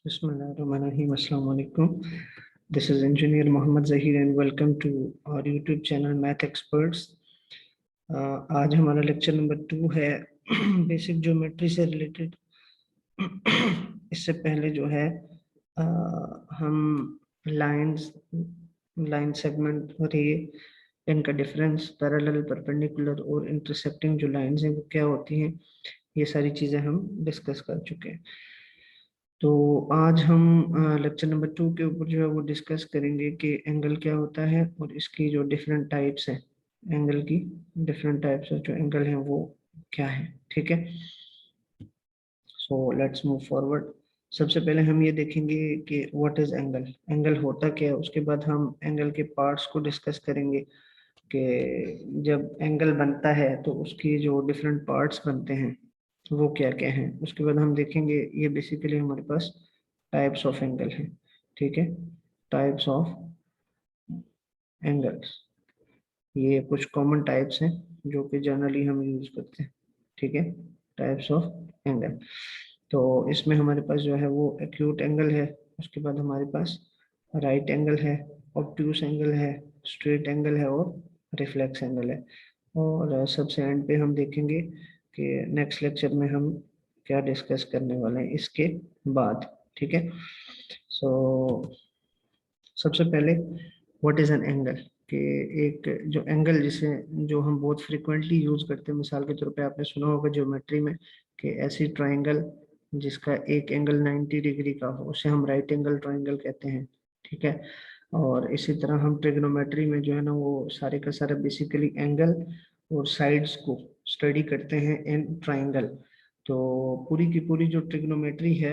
Bismillahirrahmanirrahim. Assalamu alaikum. This is Engineer Mohammad Zahir and welcome to our YouTube channel Math Experts. आज हमारा lecture number 2 है basic geometry से related. इससे पहले जो है हम लाइन सेगमेंट और ये इनका डिफरेंस, पैरेलल, परपेंडिकुलर और इंटरसेक्टिंग जो लाइंस हैं वो क्या होती हैं, ये सारी चीज़ें हम डिस्कस कर चुके हैं। तो आज हम लेक्चर नंबर 2 के ऊपर जो है वो डिस्कस करेंगे कि एंगल क्या होता है और इसकी जो डिफरेंट टाइप्स हैं, एंगल की डिफरेंट टाइप्स जो एंगल हैं वो क्या है। ठीक है, सो लेट्स मूव फॉरवर्ड। सबसे पहले हम ये देखेंगे कि व्हाट इज एंगल, एंगल होता क्या है। उसके बाद हम एंगल के पार्ट्स को डिस्कस करेंगे कि जब एंगल बनता है तो उसकी जो डिफरेंट पार्ट्स बनते हैं वो क्या क्या हैं। उसके बाद हम देखेंगे, ये बेसिकली हमारे पास टाइप्स ऑफ एंगल है। ठीक है, टाइप्स ऑफ एंगल्स, ये कुछ कॉमन टाइप्स हैं जो कि जनरली हम यूज करते हैं। ठीक है, टाइप्स ऑफ एंगल। तो इसमें हमारे पास जो है वो एक्यूट एंगल है, उसके बाद हमारे पास राइट एंगल है, ऑब्ट्यूस एंगल है, स्ट्रेट एंगल है और रिफ्लेक्स एंगल है। और सबसे एंड पे हम देखेंगे कि नेक्स्ट लेक्चर में हम क्या डिस्कस करने वाले हैं इसके बाद। ठीक है, सो सबसे पहले व्हाट इज एन एंगल, कि एक जो एंगल जिसे जो हम बहुत फ्रिक्वेंटली यूज करते हैं, मिसाल के तौर पे आपने सुना होगा ज्योमेट्री में कि ऐसी ट्राइंगल जिसका एक एंगल 90 डिग्री का हो उसे हम राइट एंगल ट्राइंगल कहते हैं। ठीक है, और इसी तरह हम ट्रिग्नोमेट्री में जो है ना वो सारे का सारा बेसिकली एंगल और साइड्स को स्टडी करते हैं इन ट्राइंगल। तो पूरी की पूरी जो ट्रिग्नोमेट्री है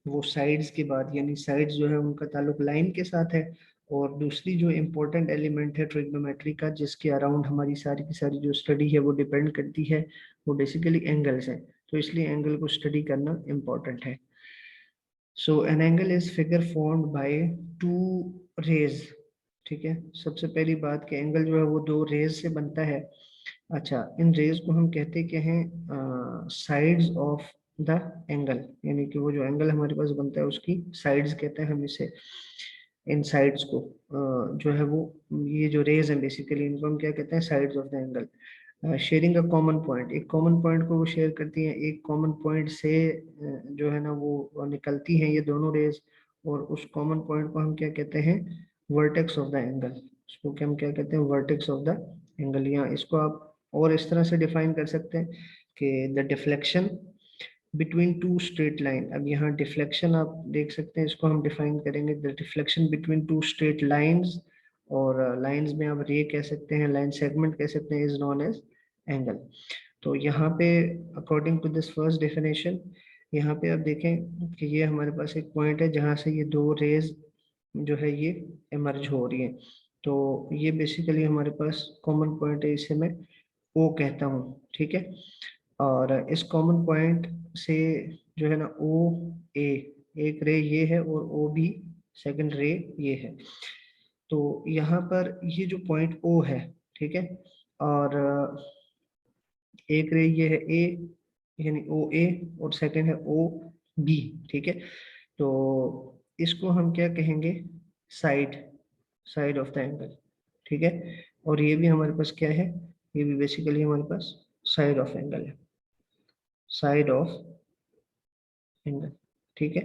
वो साइड्स के बाद, यानी साइड्स जो है उनका ताल्लुक लाइन के साथ है, और दूसरी जो इम्पोर्टेंट एलिमेंट है ट्रिग्नोमेट्री का जिसके अराउंड हमारी सारी की सारी जो स्टडी है वो डिपेंड करती है, वो बेसिकली एंगल्स हैं। तो इसलिए एंगल को स्टडी करना इम्पोर्टेंट है। So an angle is figure formed by two rays. ठीक है, सबसे पहली बात कि एंगल जो है वो दो रेज से बनता है। अच्छा, इन रेज को हम कहते क्या हैं, साइड्स ऑफ द एंगल, यानी कि वो जो एंगल हमारे पास बनता है उसकी साइड्स कहते हैं हम इसे। इन साइड्स को जो है वो, ये जो रेज है बेसिकली इनको हम क्या कहते हैं, sides of the angle. Sharing a common point, एक कॉमन पॉइंट को वो शेयर करती हैं, एक कॉमन पॉइंट से जो है ना वो निकलती हैं ये दोनों रेज, और उस कॉमन पॉइंट को हम क्या कहते हैं, वर्टेक्स ऑफ द एंगल। उसको क्या हम क्या कहते हैं, वर्टेक्स ऑफ द एंगल। या इसको आप और इस तरह से डिफाइन कर सकते हैं कि the deflection between two straight line. अब यहाँ डिफ्लेक्शन आप देख सकते हैं, इसको हम डिफाइन करेंगे the deflection between two straight lines, और लाइंस में आप रे कह सकते हैं, लाइन सेगमेंट कह सकते हैं, इज नॉन एज एंगल। तो यहाँ पे according to this first definition, यहाँ पे आप देखें कि ये हमारे पास एक पॉइंट है जहाँ से ये दो रेज जो है ये इमर्ज हो रही है। तो ये बेसिकली हमारे पास कॉमन पॉइंट है, इसे मैं ओ कहता हूँ। ठीक है, और इस कॉमन पॉइंट से जो है ना ओ ए, एक रे ये है और ओ बी सेकंड रे ये है। तो यहाँ पर ये जो पॉइंट ओ है, ठीक है, और एक रे ये है ए, यानी ओ ए, और सेकंड है ओ बी। ठीक है, तो इसको हम क्या कहेंगे, side, side of the angle. ठीक है, और ये भी हमारे पास क्या है, ये भी बेसिकली हमारे पास साइड ऑफ एंगल है, साइड ऑफ एंगल। ठीक है,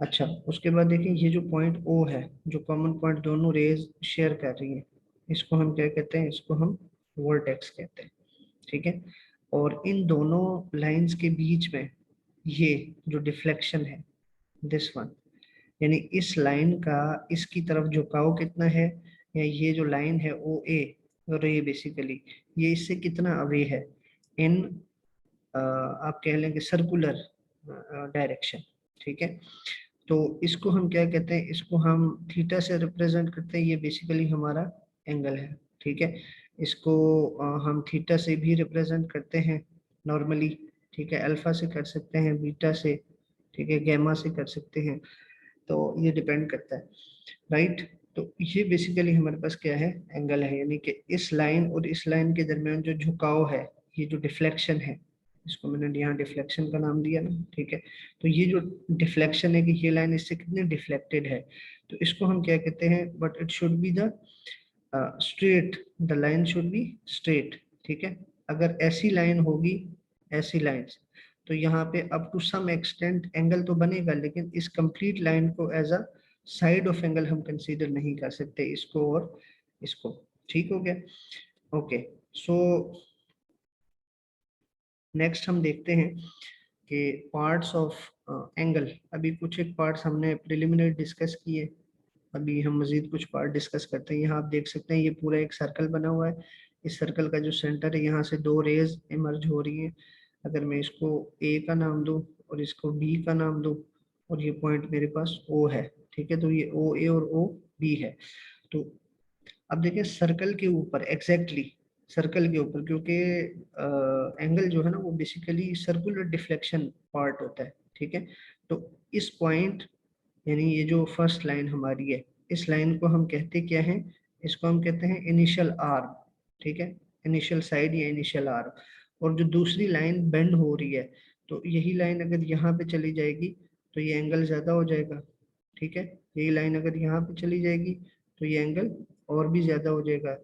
अच्छा उसके बाद देखिए ये जो पॉइंट ओ है, जो कॉमन पॉइंट दोनों रेज शेयर कर रही है, इसको हम क्या कहते हैं, इसको हम वर्टेक्स कहते हैं। ठीक है, और इन दोनों लाइंस के बीच में ये जो डिफ्लेक्शन है, दिस वन, यानी इस लाइन का इसकी तरफ झुकाव कितना है, या ये जो लाइन है ओ ए, और ये बेसिकली ये इससे कितना अवे है इन आप कह लें कि सर्कुलर डायरेक्शन। ठीक है, तो इसको हम क्या कहते हैं, इसको हम थीटा से रिप्रेजेंट करते हैं, ये बेसिकली हमारा एंगल है। ठीक है, इसको हम थीटा से भी रिप्रेजेंट करते हैं नॉर्मली। ठीक है, अल्फा से कर सकते हैं, बीटा से, ठीक है, गैमा से कर सकते हैं, तो ये डिपेंड करता है, राइट। तो ये बेसिकली हमारे पास क्या है, एंगल है, यानी कि इस लाइन और इस लाइन के दरमियान जो झुकाव है, ये जो डिफ्लेक्शन है, इसको मैंने यहाँ डिफ्लेक्शन का नाम दिया ना, ठीक है। तो ये जो डिफ्लेक्शन है कि ये लाइन इससे कितनी डिफ्लेक्टेड है, तो इसको हम क्या कहते हैं, but it should be the straight, the line should be straight, ठीक है। अगर ऐसी लाइन होगी, ऐसी लाइंस, तो यहाँ पे up to some extent angle तो बनेगा, लेकिन इस कंप्लीट लाइन को as a side of angle हम कंसीडर नहीं कर सकते, इसको और इसको, ठीक हो गया। ओके, सो नेक्स्ट हम देखते हैं कि पार्ट्स ऑफ एंगल। अभी कुछ एक पार्ट्स हमने प्रिलिमिनरी डिस्कस किए, अभी हम मजीद कुछ पार्ट डिस्कस करते हैं। यहाँ आप देख सकते हैं ये पूरा एक सर्कल बना हुआ है, इस सर्कल का जो सेंटर है यहाँ से दो रेज इमर्ज हो रही है। अगर मैं इसको ए का नाम दूं और इसको बी का नाम दूं, और ये पॉइंट मेरे पास ओ है, ठीक है, तो ये ओ ए और ओ बी है। तो अब देखिए सर्कल के ऊपर एग्जैक्टली, सर्कल के ऊपर, क्योंकि एंगल जो है ना वो बेसिकली सर्कुलर डिफ्लेक्शन पार्ट होता है, ठीक है। तो इस पॉइंट, यानी ये जो फर्स्ट लाइन हमारी है, इस लाइन को हम कहते क्या हैं, इसको हम कहते हैं इनिशियल आर्म, ठीक है, इनिशियल साइड या इनिशियल आर्म। और जो दूसरी लाइन बेंड हो रही है, तो यही लाइन अगर यहाँ पे चली जाएगी तो ये एंगल ज्यादा हो जाएगा, ठीक है। यही लाइन अगर यहाँ पे चली जाएगी तो ये एंगल और भी ज्यादा हो जाएगा,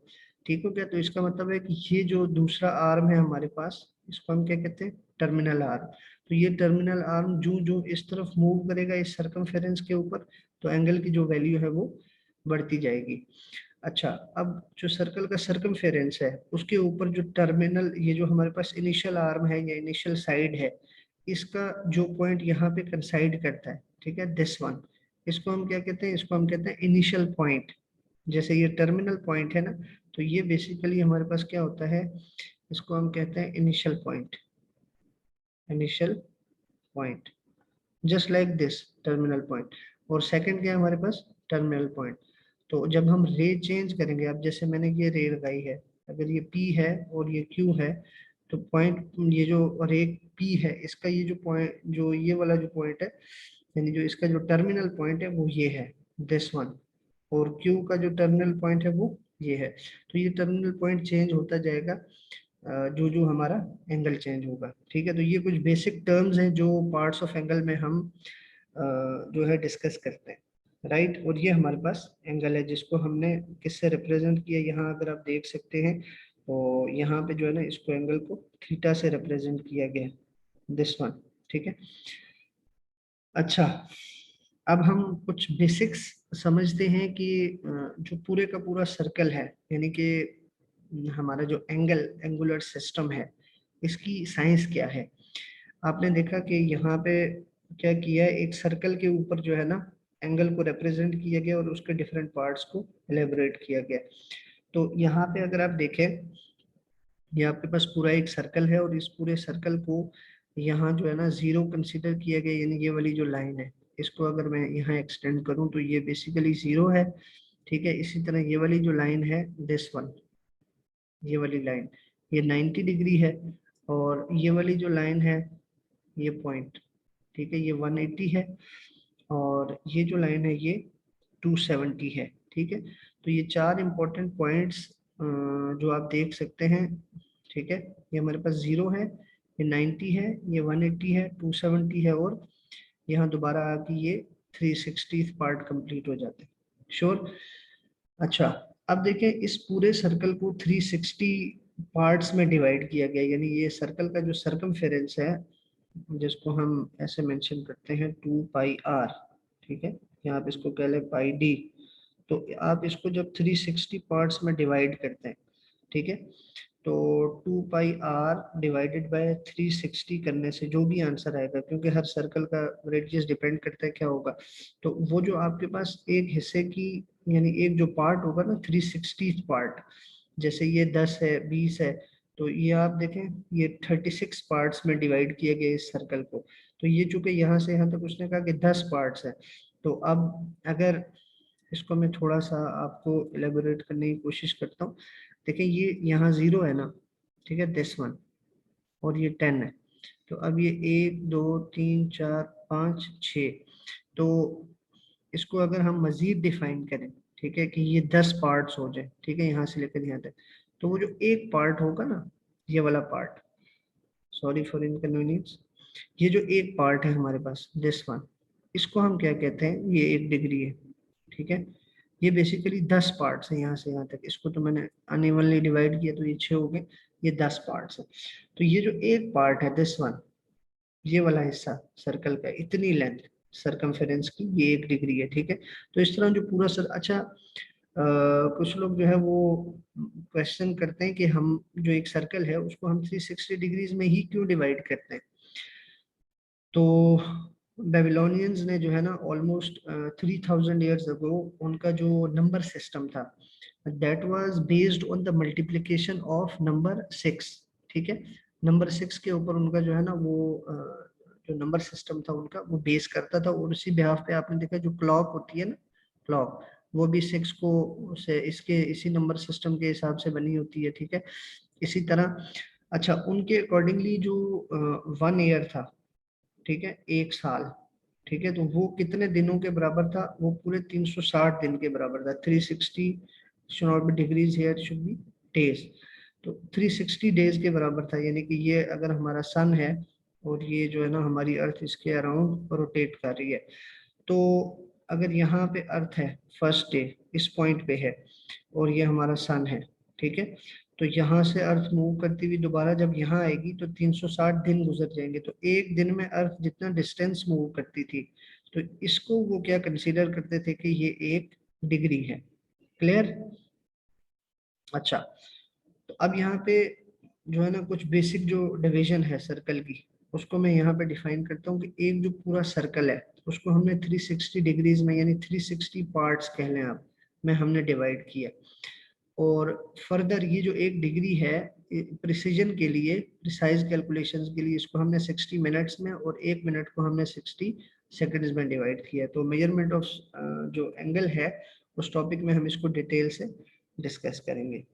ठीक हो गया। तो इसका मतलब है कि ये जो दूसरा आर्म है हमारे पास, इसको हम क्या कहते हैं, टर्मिनल आर्म। तो ये टर्मिनल आर्म जो जो इस तरफ मूव करेगा इस सर्कमफेरेंस के ऊपर, तो एंगल की जो वैल्यू है वो बढ़ती जाएगी। अच्छा, अब जो सर्कल का सर्कमफेरेंस है उसके ऊपर जो टर्मिनल, ये जो हमारे पास इनिशियल आर्म है या इनिशियल साइड है, इसका जो पॉइंट यहाँ पे कंसाइड करता है, ठीक है, दिस वन, इसको हम क्या कहते हैं, इसको हम कहते हैं इनिशियल पॉइंट। जैसे ये टर्मिनल पॉइंट है ना, तो ये बेसिकली हमारे पास क्या होता है, इसको हम कहते हैं initial point, initial point, just like this terminal point. और सेकंड क्या है हमारे पास, टर्मिनल पॉइंट। तो जब हम रे चेंज करेंगे, अब जैसे मैंने ये रे लगाई है, अगर ये P है और ये Q है, तो पॉइंट, ये जो रे P है इसका ये जो पॉइंट, जो ये वाला जो पॉइंट है, यानी जो इसका जो टर्मिनल पॉइंट है वो ये है, दिस वन। और Q का जो टर्मिनल पॉइंट है वो ये है। तो ये टर्मिनल पॉइंट चेंज होता जाएगा जो जो हमारा एंगल चेंज होगा, ठीक है। तो ये कुछ बेसिक टर्म्स हैं जो पार्ट्स ऑफ एंगल में हम जो है डिस्कस करते हैं, राइट। और ये हमारे पास एंगल है जिसको हमने किससे रिप्रेजेंट किया, यहाँ अगर आप देख सकते हैं, तो यहाँ पे जो है ना इसको एंगल को थीटा से रिप्रेजेंट किया गया, दिस वन, ठीक है। अच्छा, अब हम कुछ बेसिक्स समझते हैं कि जो पूरे का पूरा सर्कल है, यानी कि हमारा जो एंगुलर सिस्टम है, इसकी साइंस क्या है। आपने देखा कि यहाँ पे क्या किया है, एक सर्कल के ऊपर जो है ना एंगल को रिप्रेजेंट किया गया और उसके डिफरेंट पार्ट्स को एलेबोरेट किया गया। तो यहाँ पे अगर आप देखें, ये आपके पास पूरा एक सर्कल है और इस पूरे सर्कल को यहाँ जो है ना जीरो कंसीडर किया गया, यानी ये वाली जो लाइन है, इसको अगर मैं यहाँ एक्सटेंड करूँ तो ये बेसिकली जीरो है, ठीक है। इसी तरह ये वाली जो लाइन है, दिस वन, ये वाली लाइन, ये 90 डिग्री है। और ये वाली जो लाइन है, ये पॉइंट, ठीक है, ये 180 है। और ये जो लाइन है ये 270 है, ठीक है। तो ये चार इंपॉर्टेंट पॉइंट्स जो आप देख सकते हैं, ठीक है, ये हमारे पास जीरो है, ये 90 है, ये 180 है, 270 है, और यहाँ दोबारा आके ये 360 पार्ट कंप्लीट हो जाते हैं, श्योर। अच्छा, अब देखें इस पूरे सर्कल को 360 पार्ट्स में डिवाइड किया गया, यानी ये सर्कल का जो सर्कमफेरेंस है, जिसको हम ऐसे मेंशन करते हैं 2 पाई r, ठीक है, यहाँ आप इसको कह लें पाई d। तो आप इसको जब 360 पार्ट्स में डिवाइड करते हैं, ठीक है, तो 2 पाई r डिवाइडेड बाय 360 करने से जो भी आंसर आएगा, क्योंकि हर सर्कल का रेडियस डिपेंड करता है क्या होगा, तो वो जो आपके पास एक हिस्से की, यानी एक जो पार्ट होगा ना 360 पार्ट, जैसे ये 10 है, 20 है, तो ये आप देखें ये 36 पार्ट्स में डिवाइड किए गए इस सर्कल को। तो ये चूंकि यहाँ से यहाँ तक उसने कहा कि 10 पार्ट्स है, तो अब अगर इसको मैं थोड़ा सा आपको एलेबोरेट करने की कोशिश करता हूँ। देखिए ये यहाँ जीरो है ना, ठीक है, दिस वन, और ये 10 है। तो अब ये 1 2 3 4 5 6, तो इसको अगर हम मजीद डिफाइन करें, ठीक है, कि ये 10 पार्ट्स हो जाए, ठीक है, यहाँ से लेकर यहाँ तक, तो वो जो एक पार्ट होगा ना, ये वाला पार्ट, सॉरी फॉर इनकन्वीनियंस। ये जो एक पार्ट है हमारे पास, दिस वन, इसको हम क्या कहते हैं, ये 1 डिग्री है, ठीक है। ये बेसिकली 10 पार्ट्स हैं यहाँ से यहाँ तक, इसको तो मैंने अनइवनली डिवाइड किया तो ये 6 हो गए, ये 10 पार्ट्स है। तो ये जो एक पार्ट है दिस वन, ये वाला हिस्सा सर्कल का, इतनी लेंथ सरकमफेरेंस की, ये 1 डिग्री है, ठीक है। तो इस तरह जो पूरा सर, अच्छा कुछ लोग जो है वो क्वेश्चन करते हैं कि हम जो एक सर्कल है उसको हम 360 डिग्रीज में ही क्यों डिवाइड करते हैं। तो बेबीलोनियंस ने जो है ना ऑलमोस्ट 3000 ईयर्स अगो उनका जो नंबर सिस्टम था that was based on the multiplication of number 6, ठीक है। नंबर 6 के ऊपर उनका जो है ना वो जो नंबर सिस्टम था उनका वो बेस करता था, और उसी बिहाफ पे आपने देखा जो क्लॉक होती है ना, क्लॉक, वो भी 6 को से इसके इसी नंबर सिस्टम के हिसाब से बनी होती है, ठीक है। इसी तरह अच्छा उनके अकॉर्डिंगली जो 1 ईयर था, ठीक है, 1 साल, ठीक है, तो वो कितने दिनों के बराबर था, वो पूरे 360 दिन के बराबर था। 360 should not be degrees here, should be days। तो 360 डेज के बराबर था, यानी कि ये अगर हमारा सन है और ये जो है ना हमारी अर्थ इसके अराउंड रोटेट कर रही है, तो अगर यहाँ पे अर्थ है फर्स्ट डे इस पॉइंट पे है और ये हमारा सन है, ठीक है, तो यहाँ से अर्थ मूव करती हुई दोबारा जब यहाँ आएगी तो 360 दिन गुजर जाएंगे, तो एक दिन में अर्थ जितना डिस्टेंस मूव करती थी, तो इसको वो क्या कंसीडर करते थे कि ये 1 डिग्री है। क्लियर? अच्छा, तो अब यहाँ पे जो है ना कुछ बेसिक जो डिवीजन है सर्कल की, उसको मैं यहाँ पे डिफाइन करता हूँ कि एक जो पूरा सर्कल है उसको हमने 360 डिग्रीज में, यानी 360 पार्ट्स कह लें आप, में हमने डिवाइड किया। और फर्दर ये जो 1 डिग्री है, प्रिसीजन के लिए, प्रिसाइज कैलकुलेशंस के लिए, इसको हमने 60 मिनट्स में और 1 मिनट को हमने 60 सेकंड्स में डिवाइड किया। तो मेजरमेंट ऑफ जो एंगल है उस टॉपिक में हम इसको डिटेल से डिस्कस करेंगे।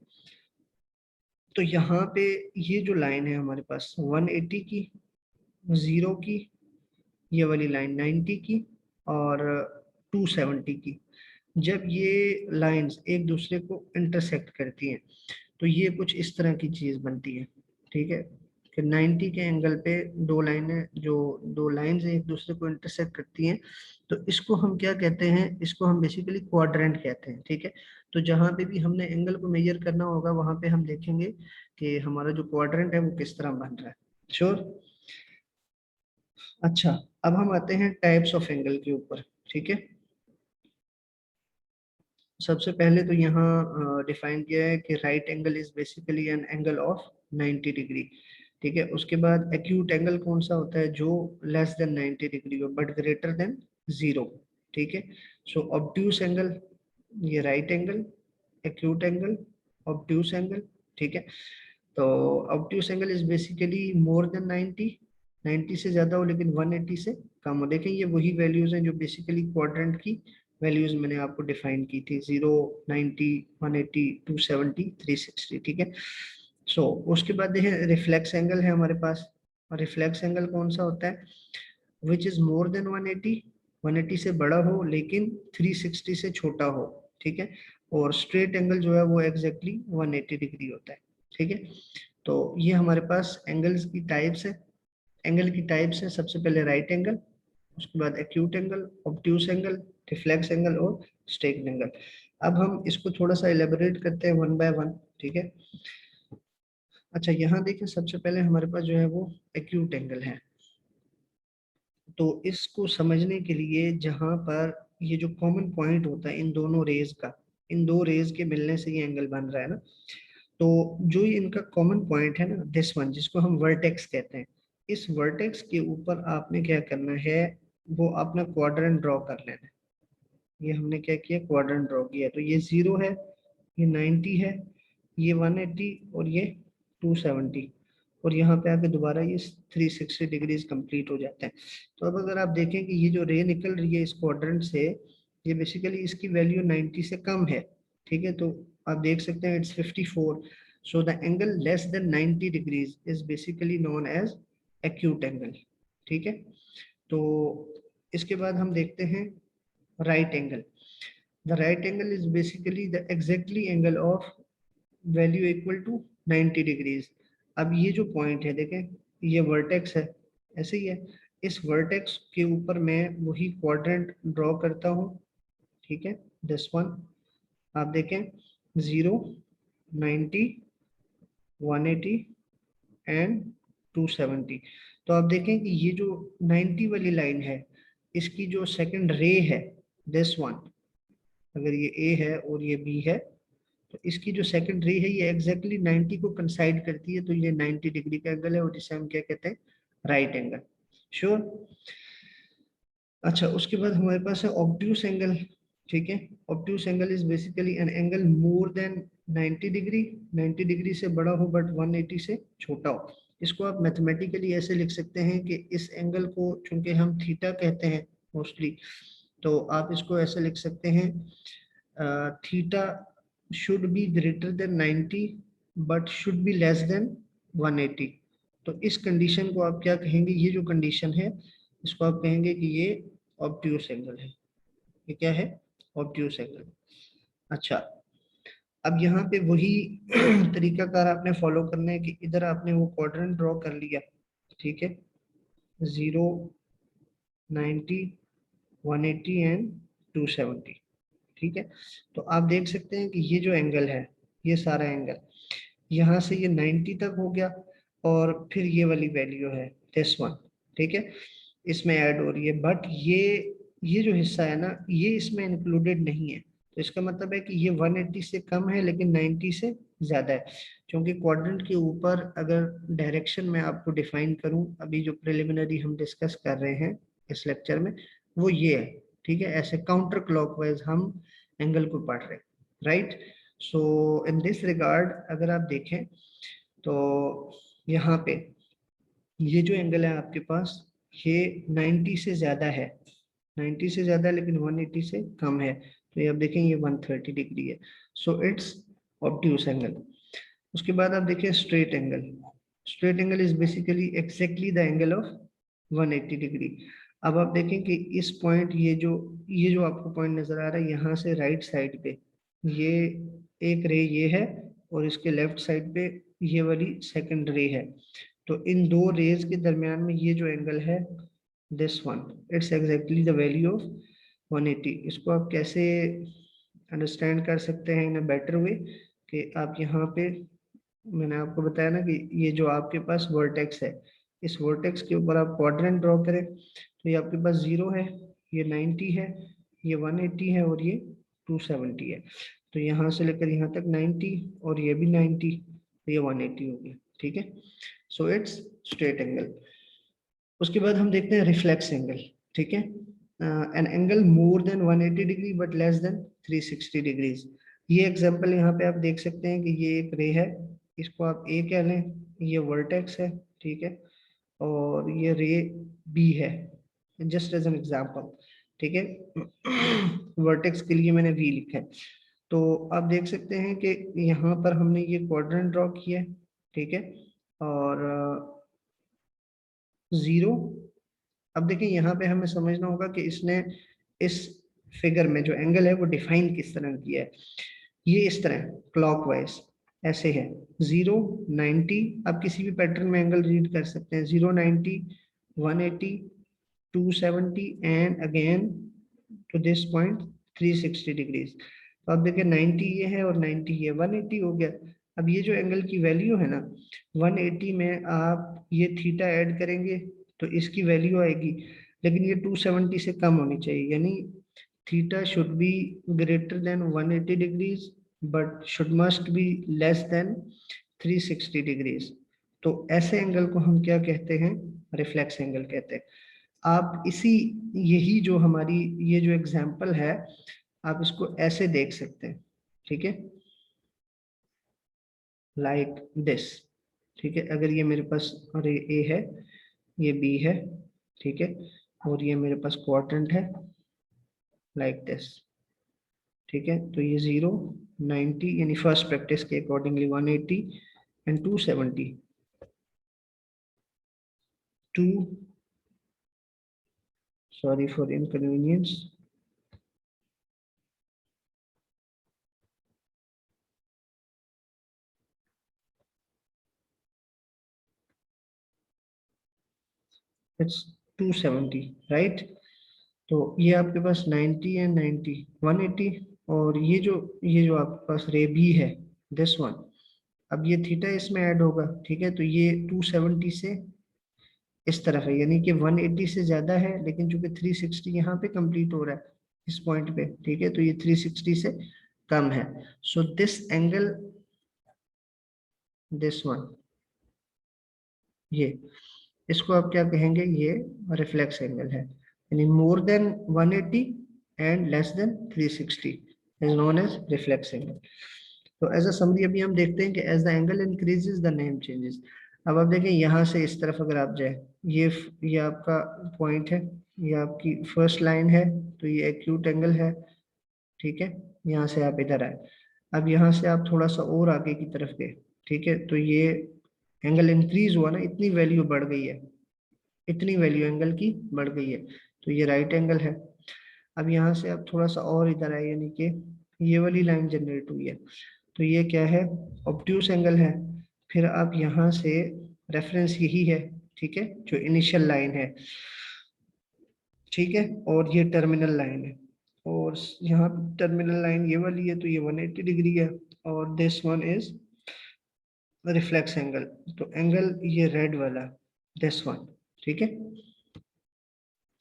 तो यहाँ पे ये जो लाइन है हमारे पास 180 की, 0 की, ये वाली लाइन 90 की और 270 की, जब ये लाइंस एक दूसरे को इंटरसेक्ट करती हैं तो ये कुछ इस तरह की चीज बनती है, ठीक है, कि 90 के एंगल पे दो लाइनें, जो दो लाइंस एक दूसरे को इंटरसेक्ट करती हैं, तो इसको हम क्या कहते हैं, इसको हम बेसिकली क्वाड्रेंट कहते हैं, ठीक है। तो जहां पे भी हमने एंगल को मेजर करना होगा वहां पे हम देखेंगे कि हमारा जो क्वाड्रेंट है वो किस तरह बन रहा है। श्योर? अच्छा, अब हम आते हैं टाइप्स ऑफ एंगल के ऊपर, ठीक है। सबसे पहले तो यहाँ डिफाइन किया है कि right angle is basically an angle of 90 degree, ठीक है। उसके बाद एक्यूट एंगल कौन सा होता है, जो लेस देन 90 डिग्री हो बट ग्रेटर देन 0, ठीक है। सो ऑब्ट्यूस एंगल, ये right angle, acute angle, obtuse angle, ठीक है। तो obtuse angle is basically more than 90, 90 से ज्यादा हो लेकिन 180 से कम हो। देखें ये वही वैल्यूज हैं जो बेसिकली क्वाड्रेंट की वैल्यूज मैंने आपको डिफाइन की थी, 0, 90, 180, 270, 360, ठीक है। सो उसके बाद देखें रिफ्लेक्स एंगल है हमारे पास, और रिफ्लेक्स एंगल कौन सा होता है, विच इज मोर देन 180, 180 से बड़ा हो लेकिन 360 से छोटा हो, ठीक है। और स्ट्रेट एंगल जो है वो एग्जैक्टली 180 डिग्री होता है, ठीक है। तो ये हमारे पास एंगल्स की टाइप्स है, एंगल की टाइप्स है, सबसे पहले राइट एंगल, उसके बाद acute angle, obtuse angle, reflex angle और स्ट्रेट एंगल। अब हम इसको थोड़ा सा इलेबोरेट करते हैं वन बाय वन, ठीक है। अच्छा यहाँ देखिए सबसे पहले हमारे पास जो है वो एक्यूट एंगल है। तो इसको समझने के लिए जहां पर ये जो कॉमन पॉइंट होता है इन दोनों रेज का, इन दो रेज के मिलने से ये एंगल बन रहा है ना, तो जो ये इनका कॉमन पॉइंट है ना दिस वन, जिसको हम वर्टेक्स कहते हैं, इस वर्टेक्स के ऊपर आपने क्या करना है, वो अपना क्वाड्रेंट ड्रॉ कर लेना है। ये हमने क्या किया, क्वाड्रेंट ड्रॉ किया, तो ये 0 है, ये 90 है, ये 180 और ये 270, और यहाँ पे आके दोबारा ये 360 डिग्रीज कंप्लीट हो जाते हैं। तो अब अगर आप देखें कि ये जो रे निकल रही है इस क्वाड्रेंट से, ये बेसिकली इसकी वैल्यू 90 से कम है, ठीक है। तो आप देख सकते हैं it's 54, so the angle less than 90 degrees is basically known as acute angle, ठीक है। तो इसके बाद हम देखते हैं right angle. The right angle is basically the exactly angle of value equal to 90 degrees. अब ये जो पॉइंट है देखें, ये वर्टेक्स है, ऐसे ही है। इस वर्टेक्स के ऊपर मैं वही क्वाड्रेंट ड्रॉ करता हूँ, ठीक है, दिस वन। आप देखें 0, 90, 180 एंड 270। तो आप देखें कि ये जो 90 वाली लाइन है, इसकी जो सेकंड रे है, दिस वन, अगर ये ए है और ये बी है, तो इसकी जो सेकंड रे है ये एग्जैक्टली 90 को कंसाइड करती है, तो ये 90 डिग्री का एंगल है और जिसे हम क्या कहते हैं, राइट एंगल। श्योर। अच्छा, उसके बाद हमारे पास है ऑब्ट्यूस एंगल, ठीक है। Obtuse angle is basically an angle more than 90 degree, 90 degree से बड़ा हो बट 180 से छोटा हो। इसको आप मैथमेटिकली ऐसे लिख सकते हैं कि इस एंगल को चूंकि हम थीटा कहते हैं मोस्टली, तो आप इसको ऐसे लिख सकते हैं, theta should be greater than 90 but should be less than 180। तो इस कंडीशन को आप क्या कहेंगे, ये जो कंडीशन है इसको आप कहेंगे कि ये ऑब्ट्यूस एंगल है। ये क्या है, ऑब्ट्यूस एंगल। अच्छा, अब यहाँ पे वही तरीकाकार आपने फॉलो करना है कि इधर आपने वो क्वाड्रेंट ड्रॉ कर लिया, ठीक है, 0, 90, 180 एंड 270, ठीक है। तो आप देख सकते हैं कि ये जो एंगल है, ये सारा एंगल यहाँ से ये 90 तक हो गया, और फिर ये वाली वैल्यू है दिस वन, ठीक है, इसमें ऐड हो रही है, बट ये जो हिस्सा है ना, ये इसमें इंक्लूडेड नहीं है। तो इसका मतलब है कि ये 180 से कम है लेकिन 90 से ज्यादा है। क्योंकि क्वाड्रेंट के ऊपर अगर डायरेक्शन में आपको डिफाइन करूं, अभी जो प्रिलिमिनरी हम डिस्कस कर रहे हैं इस लेक्चर में, वो ये है, ठीक है। ऐसे काउंटर क्लॉकवाइज हम एंगल को पढ़ रहे हैं, right. So in this regard अगर आप देखें तो यहाँ पे ये जो एंगल है आपके पास, ये 90 से ज्यादा है, 90 से ज्यादा है लेकिन 180 से कम है। तो ये आप देखें ये 130 डिग्री है, सो इट्स ऑब्ट्यूस एंगल। उसके बाद आप देखिए straight angle. Straight angle is basically exactly the angle of 180 degree. अब आप देखें कि इस पॉइंट, ये जो आपको पॉइंट नजर आ रहा है यहाँ से राइट साइड पे, ये एक रे ये है, और इसके लेफ्ट साइड पे ये वाली सेकंड रे है। तो इन दो रेज के दरमियान में ये जो एंगल है, this one, it's exactly the value of 180। इसको आप कैसे अंडरस्टैंड कर सकते हैं इन अ बेटर वे, कि आप यहाँ पे, मैंने आपको बताया ना कि ये जो आपके पास वर्टेक्स है, इस वर्टेक्स के ऊपर आप क्वाड्रेंट ड्रॉ करें, तो ये आपके पास 0 है, ये 90 है, ये 180 है और ये 270 है। तो यहाँ से लेकर यहाँ तक 90 और ये भी 90, तो ये 180 हो गया, ठीक है। So it's straight angle. उसके बाद हम देखते हैं रिफ्लेक्स एंगल, ठीक है। An angle more than 180 degree but less than 360 degrees. ये एग्जांपल यहाँ पे आप देख सकते हैं कि ये एक रे है, इसको आप ए कह लें, ये वर्टेक्स है, ठीक है, और ये रे बी है, जस्ट एज एन एग्जांपल, ठीक है। वर्टेक्स के लिए मैंने वी लिखा है। तो आप देख सकते हैं कि यहाँ पर हमने ये क्वाड्रेंट ड्रॉ किया है, ठीक है, और 0। अब देखिए यहाँ पे हमें समझना होगा कि इसने इस फिगर में जो एंगल है वो डिफाइन किस तरह किया है। ये इस तरह क्लॉकवाइज ऐसे है, 0, 90, आप किसी भी पैटर्न में एंगल रीड कर सकते हैं, 0, 90, 180, 270 and again to this point 360 degrees. तो आप देखिए 90 ये है और 90 ये, 180 हो गया। अब ये जो एंगल की वैल्यू है ना, 180 में आप ये थीटा ऐड करेंगे तो इसकी वैल्यू आएगी, लेकिन ये 270 से कम होनी चाहिए, यानी theta should be greater than 180 degrees but should must be less than 360 degrees. तो ऐसे एंगल को हम क्या कहते हैं, रिफ्लेक्स एंगल कहते हैं। आप यही जो हमारी ये जो एग्जांपल है, आप इसको ऐसे देख सकते हैं, ठीक है, लाइक दिस, ठीक है। अगर ये मेरे पास, अरे ए है, ये बी है, ठीक है, और ये मेरे पास क्वाड्रेंट है, लाइक दिस, ठीक है। तो ये 0, 90 यानी फर्स्ट प्रैक्टिस के accordingly 180 and 270, 2, sorry for inconvenience, it's 270, right. तो ये आपके पास 90 एंड 90 180, और ये जो आपके पास रे बी है, दिस वन, अब ये थीटा इसमें ऐड होगा, ठीक है। तो ये 270 से इस तरफ है, यानी कि 180 से ज्यादा है, लेकिन चूंकि 360 यहाँ पे कंप्लीट हो रहा है इस पॉइंट पे, ठीक है, तो ये 360 से कम है। So this angle, this one, ये, इसको आप क्या कहेंगे, ये रिफ्लेक्स एंगल है, यानी more than 180 and less than 360 is known as reflex angle. तो एज अ समरी अभी हम देखते हैं कि as the angle increases the name changes. अब आप देखें यहाँ से इस तरफ अगर आप जाए, ये आपका पॉइंट है, ये आपकी फर्स्ट लाइन है, तो ये एक्यूट एंगल है, ठीक है। यहाँ से आप इधर आए, अब यहाँ से आप थोड़ा सा और आगे की तरफ गए, ठीक है, तो ये एंगल इंक्रीज हुआ ना, इतनी वैल्यू बढ़ गई है, इतनी वैल्यू एंगल की बढ़ गई है, तो ये राइट एंगल है। अब यहाँ से आप थोड़ा सा और इधर आए, यानी कि ये वाली लाइन जनरेट हुई है, तो ये क्या है, ऑब्ट्यूस एंगल है। फिर आप यहाँ से, रेफरेंस यही है, ठीक है, जो इनिशियल लाइन है, ठीक है, और ये टर्मिनल लाइन है, और यहाँ टर्मिनल लाइन ये वाली है, तो ये 180 डिग्री है, और this one is reflex angle, तो एंगल ये रेड वाला, दिस वन, ठीक है।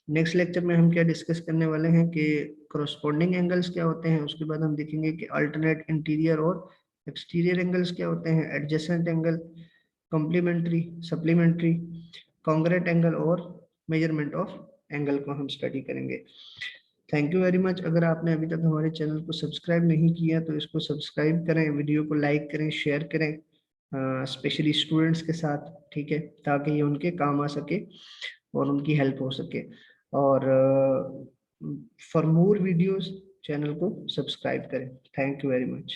नेक्स्ट लेक्चर में हम क्या डिस्कस करने वाले हैं कि करस्पॉन्डिंग एंगल्स क्या होते हैं, उसके बाद हम देखेंगे कि अल्टरनेट इंटीरियर और एक्सटीरियर एंगल्स क्या होते हैं, adjacent angle, complementary, supplementary, congruent angle, और मेजरमेंट ऑफ एंगल को हम स्टडी करेंगे। Thank you very much. अगर आपने अभी तक हमारे चैनल को सब्सक्राइब नहीं किया तो इसको सब्सक्राइब करें, वीडियो को लाइक करें, शेयर करें, स्पेशली स्टूडेंट्स के साथ, ठीक है, ताकि ये उनके काम आ सके और उनकी हेल्प हो सके। और फॉर मोर वीडियोस चैनल को सब्सक्राइब करें। Thank you very much.